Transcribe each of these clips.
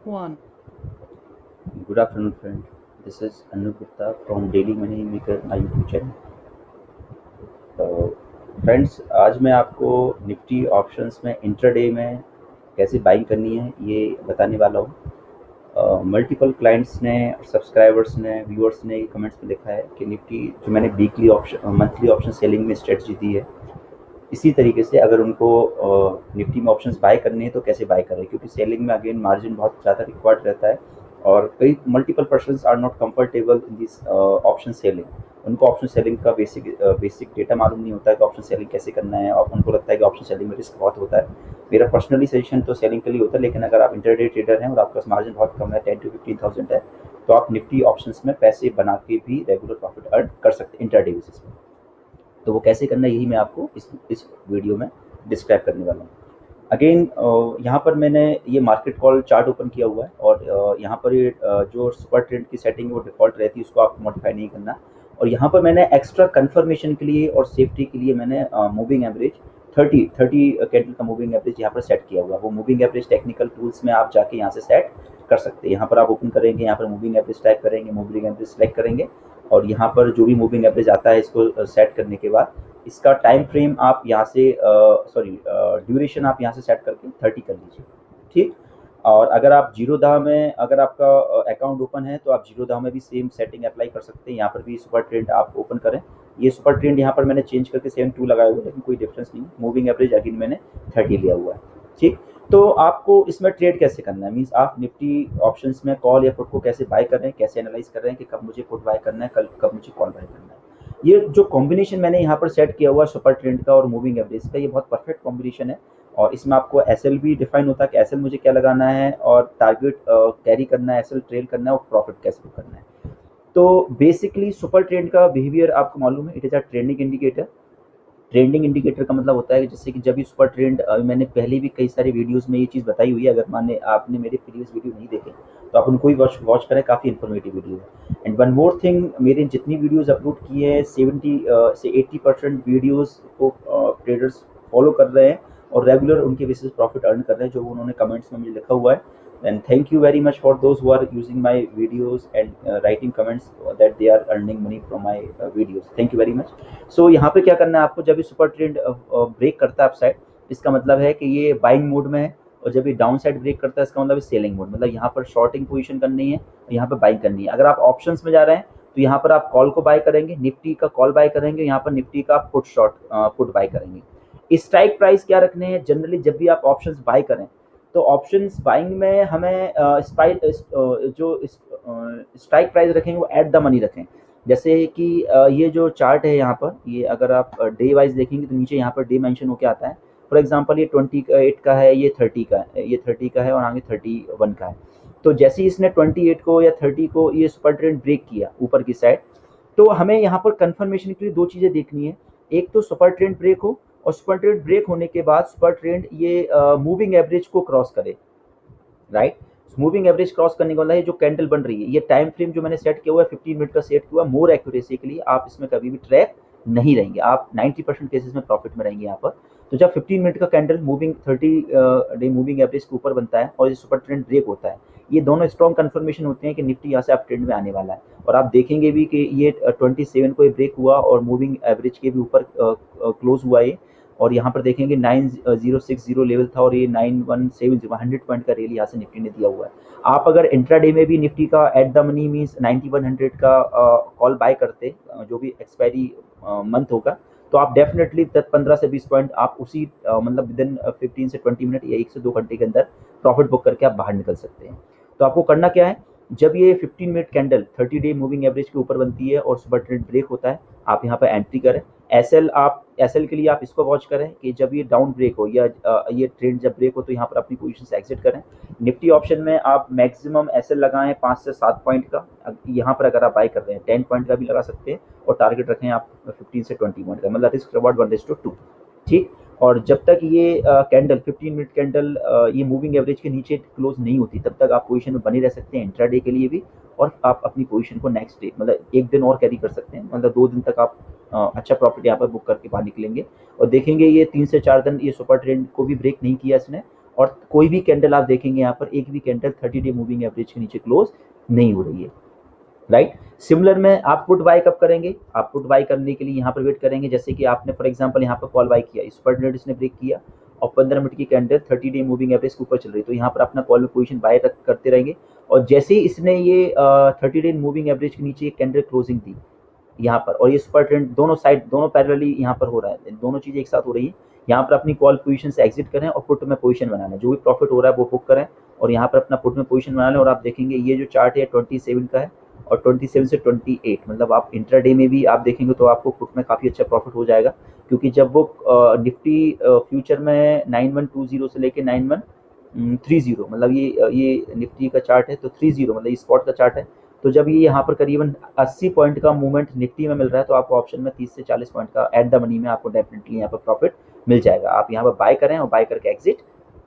One. Good afternoon, friend. This is Anup Gupta from Daily Money Maker YouTube channel. Friends, आज मैं आपको Nifty options में intraday में कैसे बाइंग करनी है ये बताने वाला हूँ। मल्टीपल क्लाइंट्स ने, सब्सक्राइबर्स ने, व्यूअर्स ने कमेंट्स में लिखा है कि निफ्टी जो मैंने weekly option monthly option selling में स्ट्रेटजी दी है, इसी तरीके से अगर उनको निफ्टी में ऑप्शंस बाय करने हैं तो कैसे बाय करें, क्योंकि सेलिंग में अगेन मार्जिन बहुत ज़्यादा रिक्वायर्ड रहता है और कई multiple persons are not comfortable in this option selling. उनको ऑप्शन सेलिंग का बेसिक डेटा मालूम नहीं होता है कि ऑप्शन सेलिंग कैसे करना है, और उनको लगता है कि ऑप्शन सेलिंग में रिस्क बहुत होता है। मेरा पर्सनली सजेशन तो सेलिंग के लिए होता है, लेकिन अगर आप इंटरडे ट्रेडर हैं और आपके पास मार्जिन बहुत कम है, 10 to 15,000 है, तो आप निफ्टी ऑप्शंस में पैसे बना के भी रेगुलर प्रॉफिट अर्न कर सकते हैं इंटरडे बेसिस पे। तो वो कैसे करना है यही मैं आपको इस वीडियो में डिस्क्राइब करने वाला हूँ। अगेन यहाँ पर मैंने ये मार्केट कॉल चार्ट ओपन किया हुआ है और यहाँ पर ये जो सुपर ट्रेंड की सेटिंग है वो डिफ़ॉल्ट रहती है, उसको आपको मॉडिफाई नहीं करना। और यहाँ पर मैंने एक्स्ट्रा कन्फर्मेशन के लिए और सेफ्टी के लिए मैंने मूविंग एवरेज 30 कैंडल का मूविंग एवरेज यहाँ पर सेट किया हुआ है। वो मूविंग एवरेज टेक्निकल टूल्स में आप जाके यहाँ से सेट कर सकते हैं। यहाँ पर आप ओपन करेंगे, यहाँ पर मूविंग एवरेज टाइप करेंगे, मूविंग एवरेज सेलेक्ट करेंगे और यहाँ पर जो भी मूविंग एवरेज आता है इसको सेट करने के बाद इसका टाइम फ्रेम आप यहाँ से ड्यूरेशन आप यहाँ से सेट करके 30 कर लीजिए। ठीक। और अगर आप जीरो दाह में अगर आपका अकाउंट ओपन है तो आप जीरो दाह में भी सेम सेटिंग अप्लाई कर सकते हैं। यहाँ पर भी सुपर ट्रेंड आप ओपन करें। ये सुपर ट्रेंड यहाँ पर मैंने चेंज करके 72 लगाया हुआ है, लेकिन कोई डिफरेंस नहीं। मूविंग एवरेज अगेन मैंने 30 लिया हुआ है। ठीक। तो आपको इसमें ट्रेड कैसे करना है, मीन्स आप निफ्टी ऑप्शंस में कॉल या पुट को कैसे बाय कर रहे हैं, कैसे एनालाइज कर रहे हैं कि कब मुझे पुट बाय करना है, कल कब मुझे कॉल बाय करना है। ये जो कॉम्बिनेशन मैंने यहाँ पर सेट किया हुआ सुपर ट्रेंड का और मूविंग एवरेज का, ये बहुत परफेक्ट कॉम्बिनेशन है। और इसमें आपको एसएल भी डिफाइन होता है कि एसएल मुझे क्या लगाना है और टारगेट कैरी करना है, एसएल ट्रेल करना है और प्रॉफिट कैसे बुक करना है। तो बेसिकली सुपर ट्रेंड का बिहेवियर आपको मालूम है, it is a trending indicator. Trending indicator का मतलब होता है कि जैसे कि जब भी सुपर ट्रेंड, मैंने पहले भी कई सारे वीडियोस में ये चीज़ बताई हुई है, अगर माने आपने मेरे प्रीवियस वीडियो नहीं देखे तो आप उनको ही वॉच वॉच करें, काफ़ी इन्फॉर्मेटिव वीडियो है। एंड वन मोर थिंग, मेरे जितनी वीडियोस अपलोड किए हैं 70 से 80% वीडियोस को ट्रेडर्स फॉलो कर रहे हैं और रेगुलर उनके बेसिस प्रॉफिट अर्न कर रहे हैं, जो उन्होंने कमेंट्स में मुझे लिखा हुआ है। And thank you very much for those who are using my videos and writing comments that they are earning money from my videos. Thank you very much. सो यहाँ पे क्या करना है आपको, जब ये सुपर ट्रेंड ब्रेक करता है अपसाइड, इसका मतलब है कि ये बाइंग मोड में है। और जब ये डाउन साइड ब्रेक करता है इसका मतलब सेलिंग मोड, मतलब यहाँ पर शॉर्टिंग पोजीशन करनी है, यहाँ पर बाइंग करनी है। अगर आप ऑप्शंस में जा रहे हैं तो यहाँ पर आप कॉल को बाय करेंगे, निफ्टी का कॉल बाय करेंगे, यहाँ पर निफ्टी का पुट बाय करेंगे। स्ट्राइक प्राइस क्या रखने हैं, जनरली जब भी आप ऑप्शंस बाय करें तो ऑप्शंस बाइंग में हमें जो स्ट्राइक प्राइस रखेंगे वो एट द मनी रखें। जैसे कि ये जो चार्ट है यहाँ पर, ये अगर आप डे वाइज देखेंगे तो नीचे यहाँ पर डे मेंशन होकर आता है। फॉर एग्जांपल ये 28 का है, ये 30 का है, ये 30 का है और आगे 31 का है। तो जैसे ही इसने 28 को या 30 को ये सुपर ट्रेंड ब्रेक किया ऊपर की साइड, तो हमें यहाँ पर कंफर्मेशन के लिए दो चीज़ें देखनी है। एक तो सुपर ट्रेंड ब्रेक हो, और सुपर ट्रेंड ब्रेक होने के बाद सुपर ट्रेंड ये मूविंग एवरेज को क्रॉस करे, राइट। मूविंग एवरेज क्रॉस करने वाला है जो कैंडल बन रही है, ये टाइम फ्रेम जो मैंने सेट किया हुआ है 15 मिनट का सेट किया हुआ, मोर एक्यूरेसी के लिए आप इसमें कभी भी ट्रैप नहीं रहेंगे, आप 90% केसेस में प्रॉफिट में रहेंगे यहाँ पर। तो जब 15 मिनट का candle moving 30 day moving average के ऊपर बनता है और ये सुपर ट्रेंड ब्रेक होता है, ये दोनों स्ट्रॉन्ग कंफर्मेशन होते हैं कि निफ्टी यहाँ से अप ट्रेंड में आने वाला है। और आप देखेंगे भी कि ये 27 को ये ब्रेक हुआ और मूविंग एवरेज के भी ऊपर क्लोज हुआ ये। और यहाँ पर देखेंगे 9060 लेवल था और ये 9170, 100 पॉइंट का रेली यहाँ से निफ्टी ने दिया हुआ है। आप अगर इंट्राडे में भी निफ्टी का एट द मनी मीन्स 9100 का कॉल बाय करते, जो भी एक्सपायरी मंथ होगा, तो आप डेफिनेटली 15 से 20 पॉइंट आप उसी मतलब विद इन 15 से 20 मिनट या 1 से 2 घंटे के अंदर प्रॉफिट बुक करके आप बाहर निकल सकते हैं। तो आपको करना क्या है, जब ये 15 minute candle 30 day moving average के ऊपर बनती है और सुपर ट्रेंड ब्रेक होता है, आप यहाँ पर एंट्री करें। एसएल के लिए आप इसको वॉच करें कि जब ये डाउन ब्रेक हो या ये ट्रेंड जब ब्रेक हो तो यहाँ पर अपनी पोजीशन से एग्जिट करें। निफ्टी ऑप्शन में आप मैक्सिमम एसएल लगाएं 5 से 7 पॉइंट का। यहाँ पर अगर आप बाय कर रहे हैं 10 पॉइंट का भी लगा सकते हैं और टारगेट रखें आप 15 से 20 पॉइंट का, मतलब रिस्क रिवॉर्ड 1:2। ठीक। और जब तक ये कैंडल 15 मिनट कैंडल ये मूविंग एवरेज के नीचे क्लोज नहीं होती तब तक आप पोजीशन में बने रह सकते हैं इंट्राडे के लिए भी। और आप अपनी पोजीशन को नेक्स्ट डे मतलब एक दिन और कैरी कर सकते हैं, मतलब 2 दिन तक आप अच्छा प्रॉफिट यहाँ पर बुक करके बाहर निकलेंगे। और देखेंगे ये 3 से 4 दिन ये सुपर ट्रेंड को भी ब्रेक नहीं किया इसने, और कोई भी कैंडल आप देखेंगे यहाँ पर, एक भी कैंडल 30 डे मूविंग एवरेज के नीचे क्लोज नहीं हो रही है, राइट। सिमिलर में आप पुट बाय कब करेंगे? आप पुट बाय करने के लिए यहाँ पर वेट करेंगे, जैसे कि आपने फॉर एग्जांपल यहाँ पर कॉल बाय किया, इस पर इसने ब्रेक किया और 15 मिनट की कैंडल 30 डे मूविंग एवरेज के ऊपर चल रही है, तो यहाँ पर अपना कॉल में पोजीशन बाय करते रहेंगे। और जैसे ही इसने ये 30 डे मूविंग एवरेज के नीचे एक कैंडल क्लोजिंग दी यहाँ पर, और ये सुपर ट्रेंड दोनों साइड, दोनों पैरेलली यहाँ पर हो रहा है, दोनों चीजें एक साथ हो रही है। यहाँ पर अपनी कॉल पोजीशन से एग्जिट करें और पुट में पोजीशन बनाना है, जो भी प्रॉफिट हो रहा है वो बुक करें और यहाँ पर अपना पुट में पोजीशन बना लें। और आप देखेंगे ये जो चार्ट है 27 का है और 27 से 28, मतलब आप इंट्राडे में भी आप देखेंगे तो आपको पुट में काफ़ी अच्छा प्रॉफिट हो जाएगा, क्योंकि जब वो निफ्टी फ्यूचर में 9120 से लेके 9130, मतलब ये निफ्टी का चार्ट है, तो 30 मतलब ये स्पॉट का चार्ट है। तो जब ये यहाँ पर करीबन 80 पॉइंट का मूवमेंट निफ्टी में मिल रहा है, तो आपको ऑप्शन में 30 से 40 पॉइंट का एट द मनी में आपको डेफिनेटली यहाँ पर प्रॉफिट मिल जाएगा। आप यहाँ पर बाय करें और बाय करके एग्जिट,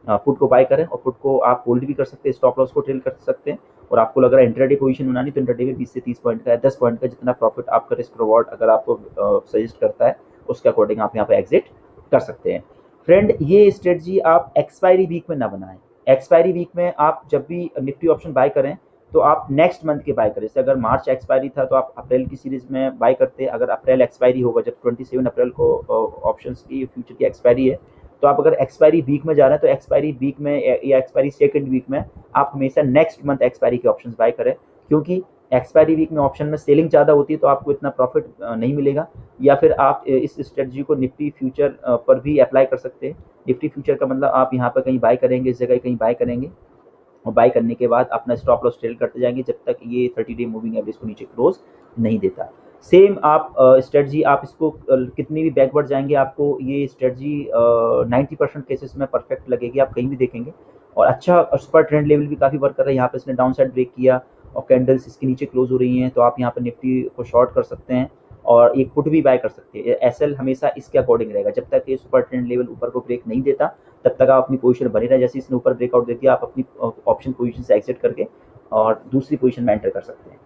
पुट को बाय करें और पुट को आप होल्ड भी कर सकते हैं, स्टॉप लॉस को ट्रेल कर सकते हैं। और आपको लग रहा है इंट्राडे पोजीशन बनानी, तो इंट्राडे में 20 से 30 पॉइंट का, 10 पॉइंट का जितना प्रॉफिट आपका रिस्क रिवॉर्ड अगर आपको सजेस्ट करता है, उसके अकॉर्डिंग आप यहाँ पे एग्जिट कर सकते हैं। फ्रेंड, ये स्ट्रेटजी आप एक्सपायरी वीक में ना बनाएं। एक्सपायरी वीक में आप जब भी निफ्टी ऑप्शन बाय करें तो आप नेक्स्ट मंथ के बाय करें। जैसे अगर मार्च एक्सपायरी था तो आप अप्रैल की सीरीज में बाय करते हैं। अगर अप्रैल एक्सपायरी होगा, जब 27 अप्रैल को ऑप्शंस की फ्यूचर की एक्सपायरी है, तो आप अगर एक्सपायरी वीक में जा रहे हैं तो एक्सपायरी वीक में या एक्सपायरी सेकंड वीक में आप हमेशा नेक्स्ट मंथ एक्सपायरी के ऑप्शंस बाय करें, क्योंकि एक्सपायरी वीक में ऑप्शन में सेलिंग ज़्यादा होती है तो आपको इतना प्रॉफिट नहीं मिलेगा। या फिर आप इस स्ट्रेटजी को निफ्टी फ्यूचर पर भी अप्लाई कर सकते हैं। निफ्टी फ्यूचर का मतलब आप यहाँ पर कहीं बाय करेंगे, इस जगह कहीं बाय करेंगे और बाय करने के बाद अपना स्टॉप लॉस ट्रेल करते जाएंगे जब तक ये 30 डे मूविंग एवरेज को नीचे क्लोज नहीं देता। सेम आप स्ट्रेटजी, आप इसको कितनी भी बैकवर्ड जाएंगे आपको ये स्ट्रेटजी 90% केसेस में परफेक्ट लगेगी, आप कहीं भी देखेंगे। और अच्छा सुपर ट्रेंड लेवल भी काफ़ी वर्क कर रहा है। यहाँ पे इसने डाउन साइड ब्रेक किया और कैंडल्स इसके नीचे क्लोज हो रही हैं, तो आप यहाँ पर निफ्टी को शॉर्ट कर सकते हैं और एक पुट भी बाय कर सकते हैं। एसएल हमेशा इसके अकॉर्डिंग रहेगा, जब तक ये सुपर ट्रेंड लेवल ऊपर को ब्रेक नहीं देता तब तक आप अपनी पोजीशन बनी रहे। जैसे इसने ऊपर ब्रेकआउट दे दिया, आप अपनी ऑप्शन पोजीशन से एग्जिट करके और दूसरी पोजीशन में एंटर कर सकते हैं,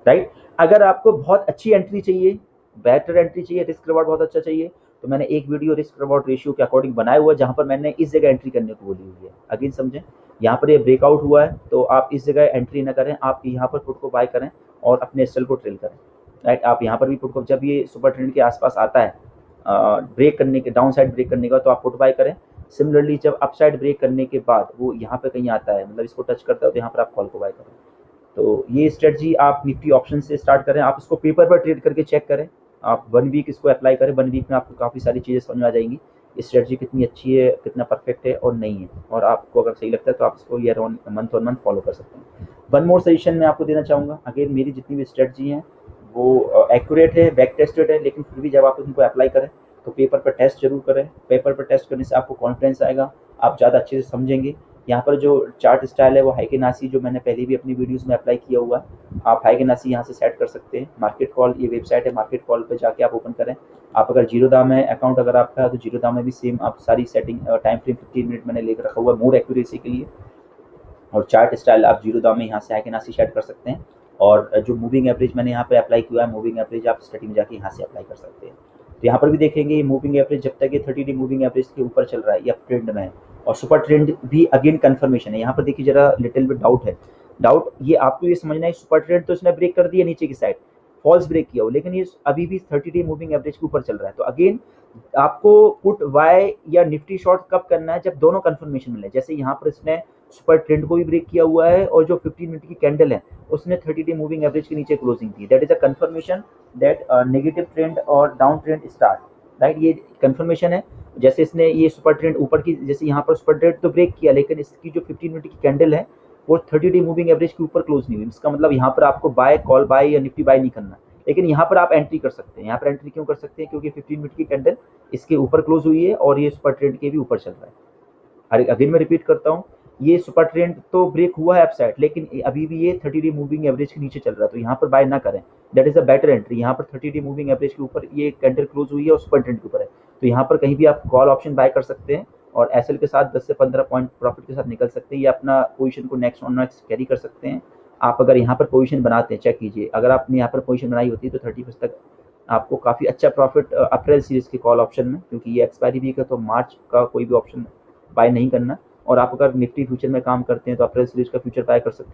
राइट। अगर आपको बहुत अच्छी एंट्री चाहिए, बेटर एंट्री चाहिए, रिस्क रिवॉर्ड बहुत अच्छा चाहिए, तो मैंने एक वीडियो रिस्क रिवॉर्ड रेशियो के अकॉर्डिंग बनाया हुआ है, जहां पर मैंने इस जगह एंट्री करने को बोली हुई है। अगेन समझें, यहाँ पर ये ब्रेकआउट हुआ है तो आप इस जगह एंट्री ना करें, आप यहाँ पर पुट को बाय करें और अपने एसएल को ट्रेल करें, राइट। आप यहाँ पर भी पुट को, जब ये सुपर ट्रेंड के आसपास आता है ब्रेक करने के, डाउन साइड ब्रेक करने का, तो आप पुट बाय करें। सिमिलरली जब अप साइड ब्रेक करने के बाद वो यहाँ पे कहीं आता है, मतलब इसको टच करता है, तो यहाँ पर आप कॉल को बाय करें। तो ये स्ट्रेटजी आप निफ्टी ऑप्शन से स्टार्ट करें। आप इसको पेपर पर ट्रेड करके चेक करें, आप 1 वीक इसको अप्लाई करें, 1 वीक में आपको काफ़ी सारी चीज़ें समझ में आ जाएंगी, स्ट्रेटजी कितनी अच्छी है, कितना परफेक्ट है और नहीं है। और आपको अगर सही लगता है तो आप इसको ईयर ऑन मंथ फॉलो कर सकते हैं। वन मोर सजेशन मैं आपको देना चाहूँगा, अगेन मेरी जितनी भी स्ट्रेटजी हैं वो एक्यूरेट है, बैक टेस्टेड है, लेकिन फिर भी जब आप उनको अप्लाई करें तो पेपर पर टेस्ट जरूर करें। पेपर पर टेस्ट करने से आपको कॉन्फिडेंस आएगा, आप ज़्यादा अच्छे से समझेंगे। यहाँ पर जो चार्ट स्टाइल है वो हाइकेनासी, जो मैंने पहले भी अपनी वीडियोस में अप्लाई किया हुआ है, आप हाइकेनासी यहाँ से सेट कर सकते हैं। मार्केट कॉल, ये वेबसाइट है, मार्केट कॉल पे जाके आप ओपन करें। आप अगर जीरोधा में अकाउंट अगर आपका है तो जीरोधा में भी सेम आप सारी सेटिंग, टाइम फ्रेम 15 मिनट मैंने लेकर रखा हुआ है मोर एक्यूरेसी के लिए। और चार्ट स्टाइल आप जीरोधा में यहाँ से हाइकेनासी सेट कर सकते हैं। और जो मूविंग एवरेज मैंने यहाँ पे अप्लाई किया है, मूविंग एवरेज आप स्टडी में जाके यहाँ से अप्लाई कर सकते हैं। तो यहाँ पर भी देखेंगे मूविंग एवरेज, जब तक ये 30 डे मूविंग एवरेज के ऊपर चल रहा है या ट्रेंड में है, और सुपर ट्रेंड भी अगेन कंफर्मेशन है। यहाँ पर देखिए जरा लिटिल बिट डाउट है, डाउट ये आपको ये समझना है, सुपर ट्रेंड तो इसने ब्रेक कर दिया नीचे की साइड, फॉल्स ब्रेक किया हो, लेकिन ये अभी भी 30 डे मूविंग एवरेज के ऊपर चल रहा है। तो अगेन आपको पुट बाय या निफ्टी शॉर्ट कब करना है, जब दोनों कंफर्मेशन मिले। जैसे यहाँ पर इसने सुपर ट्रेंड को भी ब्रेक किया हुआ है और जो 15 मिनट की कैंडल है उसने 30 डे मूविंग एवरेज के नीचे closing the, that is a confirmation that negative trend और डाउन ट्रेंड स्टार्ट, राइट। ये कंफर्मेशन है। जैसे इसने ये सुपर ट्रेंड ऊपर की, जैसे यहाँ पर सुपर ट्रेंड तो ब्रेक किया, लेकिन इसकी जो 15 मिनट की कैंडल है वो 30 डे मूविंग एवरेज के ऊपर क्लोज नहीं हुई। इसका मतलब यहाँ पर आपको बाय, कॉल बाय या निफ्टी बाय नहीं करना, लेकिन यहाँ पर आप एंट्री कर सकते हैं। यहाँ पर एंट्री क्यों कर सकते हैं, क्योंकि 15 मिनट की कैंडल इसके ऊपर क्लोज हुई है और ये सुपर ट्रेंड के भी ऊपर चल रहा है। अरे अगेन मैं रिपीट करता हूँ, ये सुपर ट्रेंड तो ब्रेक हुआ है अपसाइड, लेकिन अभी भी ये 30 डे मूविंग एवरेज के नीचे चल रहा है, तो यहाँ पर बाय ना करें, that is a better entry. यहाँ पर 30 डे मूविंग एवरेज के ऊपर ये कैंडल क्लोज हुई है और सुपर ट्रेंड के ऊपर है, तो यहाँ पर कहीं भी आप कॉल ऑप्शन बाय कर सकते हैं और एसएल के साथ 10 से 15 पॉइंट प्रॉफिट के साथ निकल सकते हैं, या अपना पोजीशन को नेक्स्ट ऑन नेक्स्ट कैरी कर सकते हैं। आप अगर यहाँ पर पोजीशन बनाते हैं, चेक कीजिए, अगर आपने यहाँ पर पोजीशन बनाई होती है तो 31 तक आपको काफ़ी अच्छा प्रॉफिट अप्रैल सीरीज के कॉल ऑप्शन में, क्योंकि ये एक्सपायरी वीक है तो मार्च का कोई भी ऑप्शन बाय नहीं करना। और आप अगर निफ्टी फ्यूचर में काम करते हैं तो आप ट्रेल सीरीज का फ्यूचर बाय कर सकते हैं।